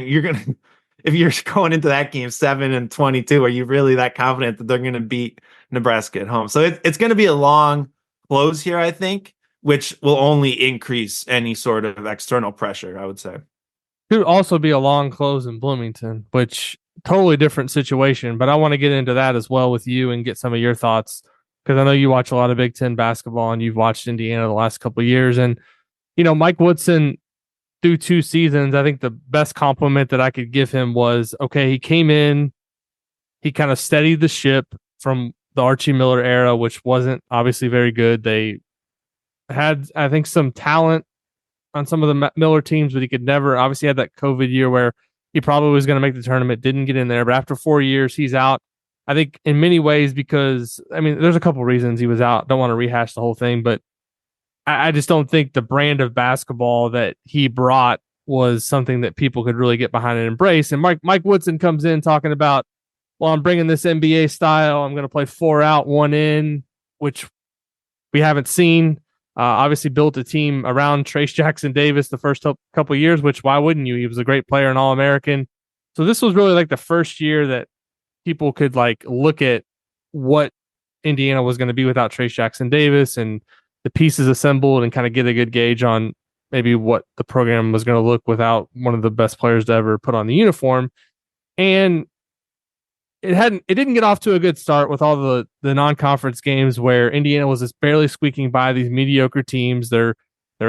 if you're going into that game 7-22, are you really that confident that they're going to beat Nebraska at home? So it's going to be a long close here, I think, which will only increase any sort of external pressure, I would say. It would also be a long close in Bloomington, which totally different situation, but I want to get into that as well with you and get some of your thoughts, because I know you watch a lot of Big Ten basketball and you've watched Indiana the last couple of years. And, you know, Mike Woodson through 2 seasons, I think the best compliment that I could give him was, okay, he came in, he kind of steadied the ship from the Archie Miller era, which wasn't obviously very good. They had, I think, some talent on some of the Miller teams, but he could never, obviously had that COVID year where he probably was going to make the tournament, didn't get in there. But after 4 years, he's out. I think in many ways because, I mean, there's a couple reasons he was out. Don't want to rehash the whole thing, but I just don't think the brand of basketball that he brought was something that people could really get behind and embrace. And Mike Woodson comes in talking about, well, I'm bringing this NBA style. I'm going to play 4 out, 1 in, which we haven't seen. Obviously built a team around Trace Jackson Davis the first couple of years, which why wouldn't you? He was a great player and All-American. So this was really like the first year that people could like look at what Indiana was going to be without Trace Jackson Davis and the pieces assembled and kind of get a good gauge on maybe what the program was going to look without one of the best players to ever put on the uniform. And it didn't get off to a good start with all the non-conference games where Indiana was just barely squeaking by these mediocre teams. Their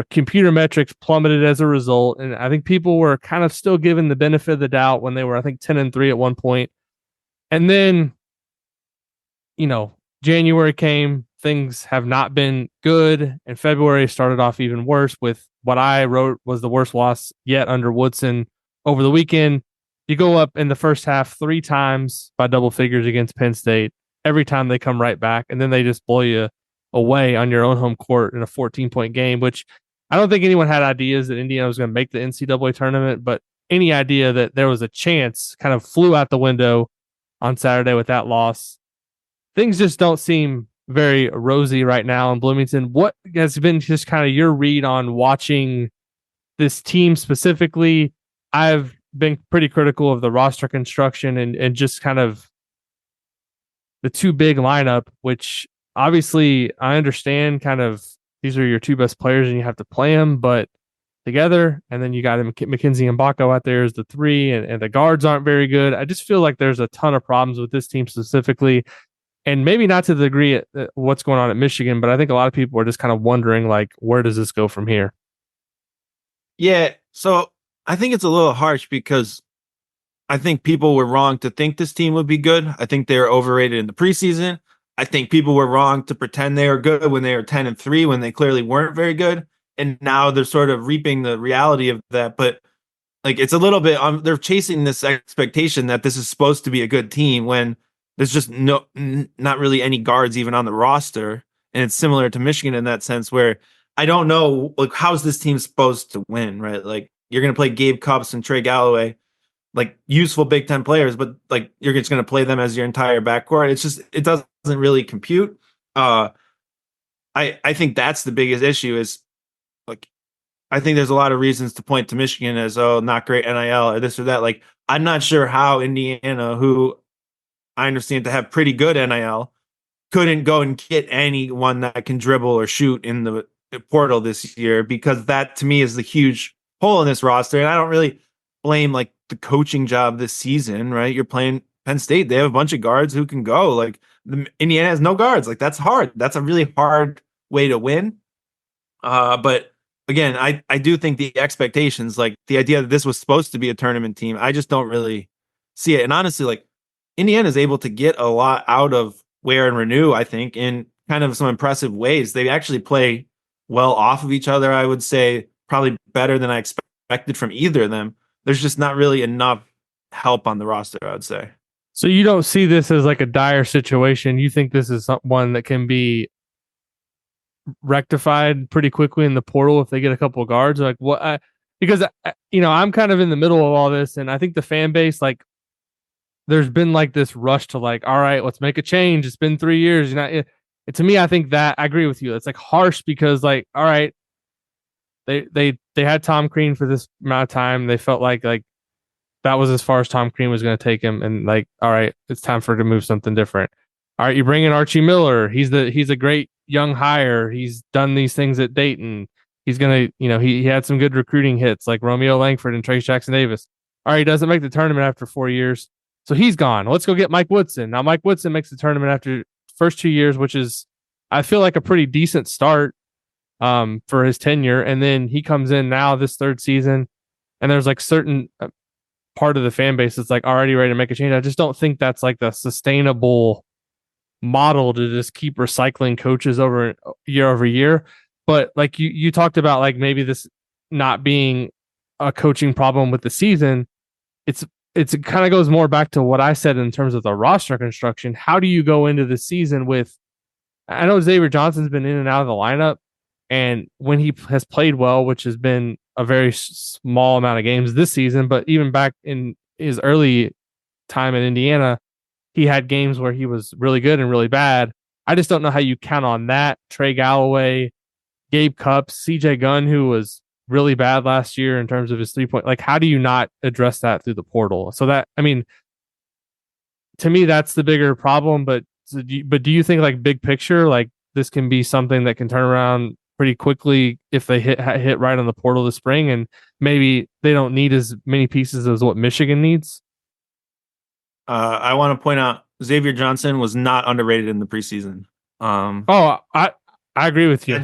computer metrics plummeted as a result. And I think people were kind of still given the benefit of the doubt when they were, I think, 10-3 at one point. And then, you know, January came, things have not been good. And February started off even worse with what I wrote was the worst loss yet under Woodson over the weekend. You go up in the first half 3 times by double figures against Penn State. Every time they come right back, and then they just blow you away on your own home court in a 14-point game, which I don't think anyone had ideas that Indiana was going to make the NCAA tournament, but any idea that there was a chance kind of flew out the window on Saturday with that loss. Things just don't seem very rosy right now in Bloomington. What has been just kind of your read on watching this team specifically? I've been pretty critical of the roster construction and just kind of the two big lineup, which obviously I understand kind of these are your two best players and you have to play them, but together. And then you got McKenzie and Baco out there as the three, and the guards aren't very good. I just feel like there's a ton of problems with this team specifically, and maybe not to the degree at what's going on at Michigan, but I think a lot of people are just kind of wondering, like, where does this go from here? Yeah, so I think it's a little harsh because I think people were wrong to think this team would be good. I think they were overrated in the preseason. I think people were wrong to pretend they were good when they were 10-3 when they clearly weren't very good. And now they're sort of reaping the reality of that. But like it's a little bit they're chasing this expectation that this is supposed to be a good team when there's just not really any guards even on the roster. And it's similar to Michigan in that sense where I don't know like how's this team supposed to win, right? Like you're gonna play Gabe Cupps and Trey Galloway, like useful Big Ten players, but like you're just going to play them as your entire backcourt. It's just it doesn't really compute. I think that's the biggest issue. Is like I think there's a lot of reasons to point to Michigan as not great NIL or this or that. Like I'm not sure how Indiana, who I understand to have pretty good NIL, couldn't go and get anyone that can dribble or shoot in the portal this year because that to me is the huge hole in this roster, and I don't really blame like the coaching job this season, right? You're playing Penn State. They have a bunch of guards who can go. Like Indiana has no guards. Like that's hard. That's a really hard way to win. But again, I do think the expectations, like the idea that this was supposed to be a tournament team, I just don't really see it. And honestly, like Indiana is able to get a lot out of Ware and Renew, I think, in kind of some impressive ways. They actually play well off of each other, I would say, probably better than I expected from either of them. There's just not really enough help on the roster, I would say. So you don't see this as like a dire situation. You think this is one that can be rectified pretty quickly in the portal if they get a couple of guards? Like what? Because I'm kind of in the middle of all this, and I think the fan base, like, there's been like this rush to like, all right, let's make a change. It's been 3 years. To me, I think that I agree with you. It's like harsh because like, all right, they had Tom Crean for this amount of time. They felt like that was as far as Tom Crean was going to take him, and like, all right, it's time for him to move something different. All right, you bring in Archie Miller. He's a great young hire. He's done these things at Dayton. He's gonna, he had some good recruiting hits like Romeo Langford and Trace Jackson Davis. All right, he doesn't make the tournament after 4 years, so he's gone. Let's go get Mike Woodson. Now Mike Woodson makes the tournament after first 2 years, which is I feel like a pretty decent start for his tenure, and then he comes in now this third season, and there's like certain part of the fan base that's like already ready to make a change. I just don't think that's like the sustainable model to just keep recycling coaches over year. But like you talked about, like maybe this not being a coaching problem with the season. It kind of goes more back to what I said in terms of the roster construction. How do you go into the season with? I know Xavier Johnson's been in and out of the lineup, and when he has played well, which has been a very small amount of games this season, but even back in his early time in Indiana, he had games where he was really good and really bad. I just don't know how you count on that. Trey Galloway, Gabe Cupps, CJ Gunn, who was really bad last year in terms of his 3-point. Like, how do you not address that through the portal? So that, I mean, to me, that's the bigger problem. But do you think, like, big picture, like this can be something that can turn around pretty quickly if they hit right on the portal this spring, and maybe they don't need as many pieces as what Michigan needs? I want to point out Xavier Johnson was not underrated in the preseason. I agree with you.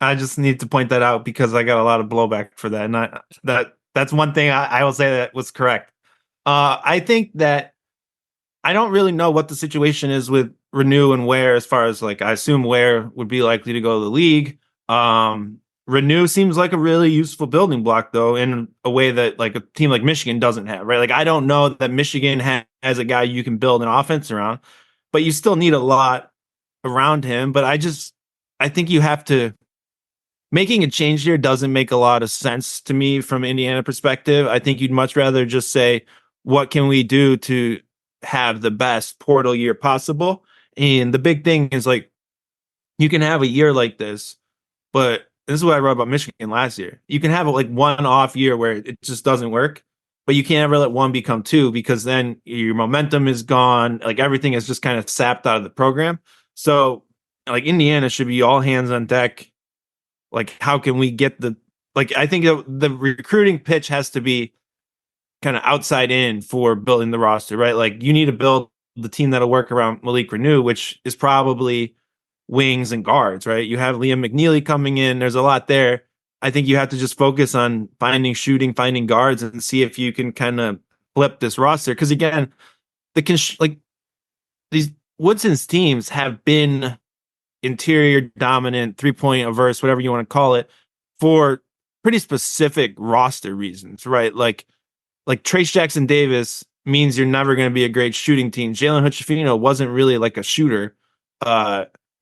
I just need to point that out because I got a lot of blowback for that, and that's one thing I will say that was correct. I think that I don't really know what the situation is with Renew and Ware as far as like I assume Ware would be likely to go to the league. Renew seems like a really useful building block, though, in a way that like a team like Michigan doesn't have, right? Like I don't know that Michigan has a guy you can build an offense around, but you still need a lot around him. But I think you have to making a change here doesn't make a lot of sense to me from Indiana perspective. I think you'd much rather just say, what can we do to have the best portal year possible? And the big thing is like you can have a year like this, but this is what I wrote about Michigan last year. You can have like one off year where it just doesn't work, but you can't ever let one become two because then your momentum is gone. Like everything is just kind of sapped out of the program. So like Indiana should be all hands on deck. Like how can we get I think the recruiting pitch has to be kind of outside in for building the roster, right? Like you need to build the team that'll work around Malik Renew, which is probably wings and guards, right? You have Liam McNeely coming in. There's a lot there. I think you have to just focus on finding shooting, finding guards, and see if you can kind of flip this roster. Because again, these Woodson's teams have been interior dominant, 3-point averse, whatever you want to call it, for pretty specific roster reasons, right? Like Trace Jackson Davis means you're never going to be a great shooting team. Jalen Hood-Schifino wasn't really like a shooter.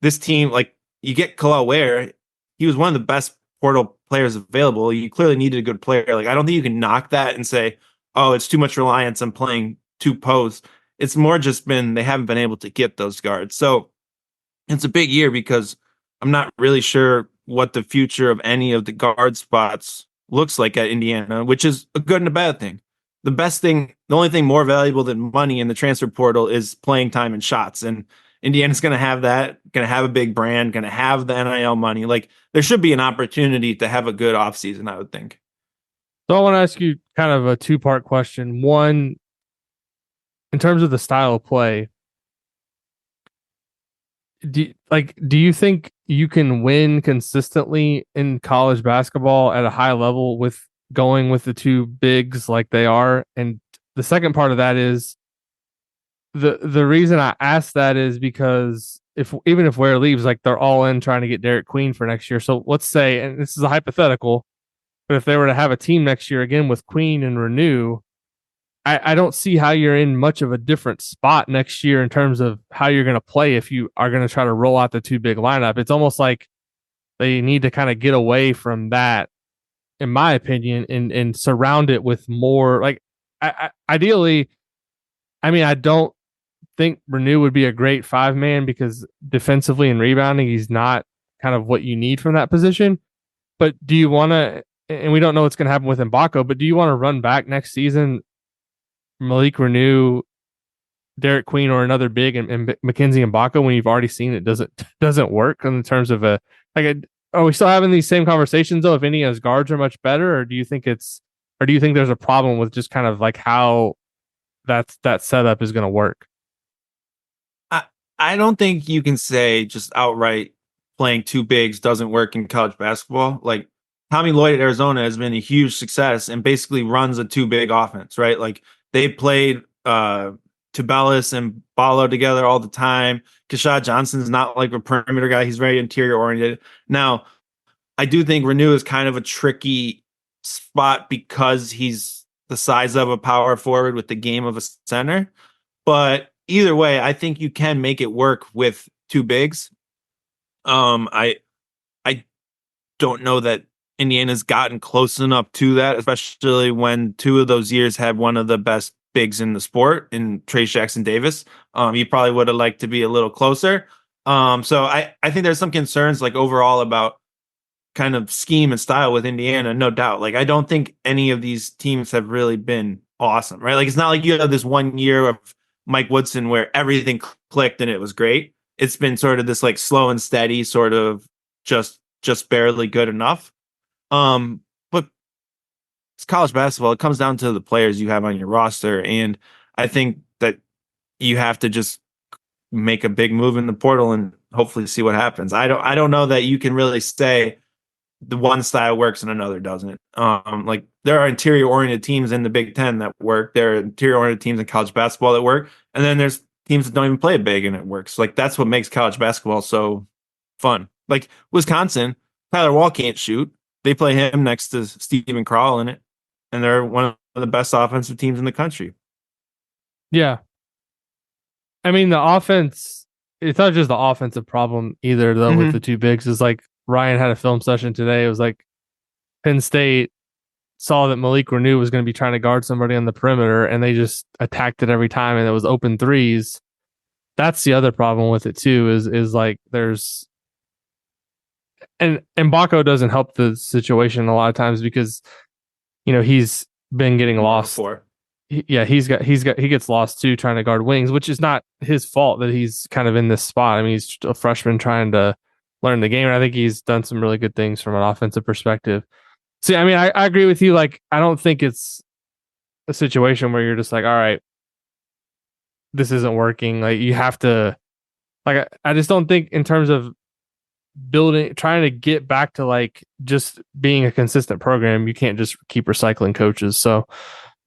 This team, like you get Kalal Ware, he was one of the best portal players available. You clearly needed a good player. Like I don't think you can knock that and say, oh, it's too much reliance on playing two posts. It's more just been they haven't been able to get those guards. So it's a big year because I'm not really sure what the future of any of the guard spots looks like at Indiana, which is a good and a bad thing. The only thing more valuable than money in the transfer portal is playing time and shots. And Indiana's going to have that, going to have a big brand, going to have the NIL money. Like there should be an opportunity to have a good offseason, I would think. So I want to ask you kind of a two-part question. One, in terms of the style of play, do you think you can win consistently in college basketball at a high level with going with the two bigs like they are? And the second part of that is the reason I asked that is because even if Ware leaves, like they're all in trying to get Derek Queen for next year. So let's say, and this is a hypothetical, but if they were to have a team next year again with Queen and Renew, I don't see how you're in much of a different spot next year in terms of how you're going to play if you are going to try to roll out the two big lineup. It's almost like they need to kind of get away from that, in my opinion, and surround it with more like ideally. I mean, I don't think Renew would be a great 5-man because defensively and rebounding, he's not kind of what you need from that position. But do you want to, and we don't know what's going to happen with Mbako, but do you want to run back next season Malik Renew, Derek Queen, or another big and Mackenzie Mbako when you've already seen it doesn't work in terms of are we still having these same conversations though if Indiana's guards are much better, or do you think there's a problem with just kind of like how that setup is going to work? I don't think you can say just outright playing two bigs doesn't work in college basketball. Like Tommy Lloyd at Arizona has been a huge success and basically runs a two big offense, right? Like they played Tubelis and Ballo together all the time. Keshad Johnson's not like a perimeter guy. He's very interior oriented. Now, I do think Renew is kind of a tricky spot because he's the size of a power forward with the game of a center. But either way, I think you can make it work with two bigs. I don't know that Indiana's gotten close enough to that, especially when two of those years had one of the best bigs in the sport in Trace Jackson Davis. You probably would have liked to be a little closer. So I think there's some concerns like overall about kind of scheme and style with Indiana, no doubt. Like I don't think any of these teams have really been awesome, right? Like it's not like you have this one year of Mike Woodson where everything clicked and it was great. It's been sort of this like slow and steady sort of just barely good enough. But it's college basketball. It comes down to the players you have on your roster. And I think that you have to just make a big move in the portal and hopefully see what happens. I don't know that you can really say the one style works and another doesn't. Like there are interior oriented teams in the Big Ten that work. There are interior oriented teams in college basketball that work. And then there's teams that don't even play big and it works. Like that's what makes college basketball so fun. Like Wisconsin, Tyler Wall can't shoot. They play him next to Stephen Crawl in it. And they're one of the best offensive teams in the country. Yeah. I mean, the offense, it's not just the offensive problem either, though, with the two bigs. Is like Ryan had a film session today. It was like Penn State saw that Malik Renew was going to be trying to guard somebody on the perimeter, and they just attacked it every time, and it was open threes. That's the other problem with it, too, is like there's and Baco doesn't help the situation a lot of times because he's been getting lost. He gets lost too trying to guard wings, which is not his fault that he's kind of in this spot. I mean, he's a freshman trying to learn the game, and I think he's done some really good things from an offensive perspective. See, I mean, I agree with you. Like, I don't think it's a situation where you're just like, all right, this isn't working. Like, you have to, like, I just don't think in terms of trying to get back to like just being a consistent program, you can't just keep recycling coaches. So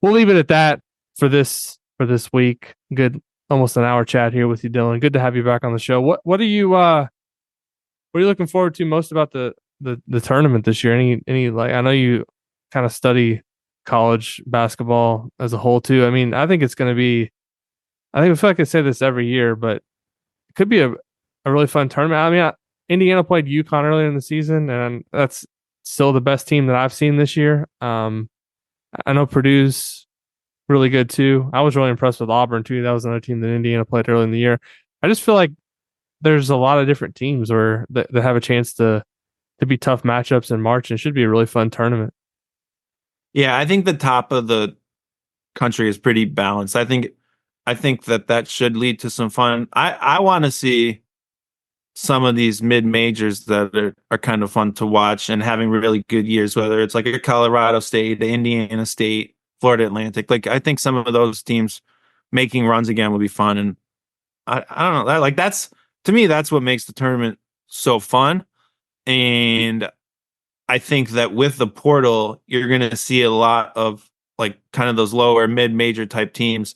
we'll leave it at that for this week. Good, almost an hour chat here with you, Dylan. Good to have you back on the show. What are you looking forward to most about the tournament this year? Any like, I know you kind of study college basketball as a whole too. I mean, I think it's going to be, I feel like I say this every year, but it could be a really fun tournament. I mean, Indiana played UConn earlier in the season, and that's still the best team that I've seen this year. I know Purdue's really good too. I was really impressed with Auburn too. That was another team that Indiana played early in the year. I just feel like there's a lot of different teams that have a chance to be tough matchups in March, and it should be a really fun tournament. Yeah, I think the top of the country is pretty balanced. I think that should lead to some fun. I want to see some of these mid majors that are kind of fun to watch and having really good years, whether it's like a Colorado State, the Indiana State, Florida Atlantic. Like, I think some of those teams making runs again will be fun. And I don't know, like, that's, to me, that's what makes the tournament so fun. And I think that with the portal, you're going to see a lot of like kind of those lower mid major type teams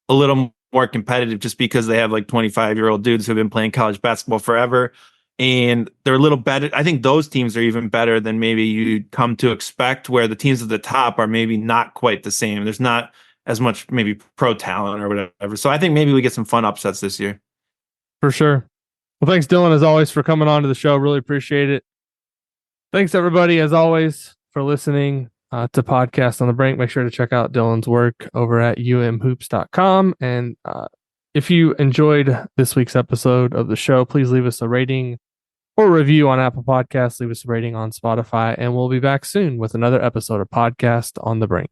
a little more competitive just because they have like 25-year-old dudes who've been playing college basketball forever, and they're a little better. I think those teams are even better than maybe you'd come to expect, where the teams at the top are maybe not quite the same. There's not as much maybe pro talent or whatever. So I think maybe we get some fun upsets this year. For sure. Well, thanks, Dylan, as always, for coming on to the show. Really appreciate it. Thanks, everybody, as always, for listening to Podcast on the Brink. Make sure to check out Dylan's work over at umhoops.com. And if you enjoyed this week's episode of the show, please leave us a rating or review on Apple Podcasts. Leave us a rating on Spotify. And we'll be back soon with another episode of Podcast on the Brink.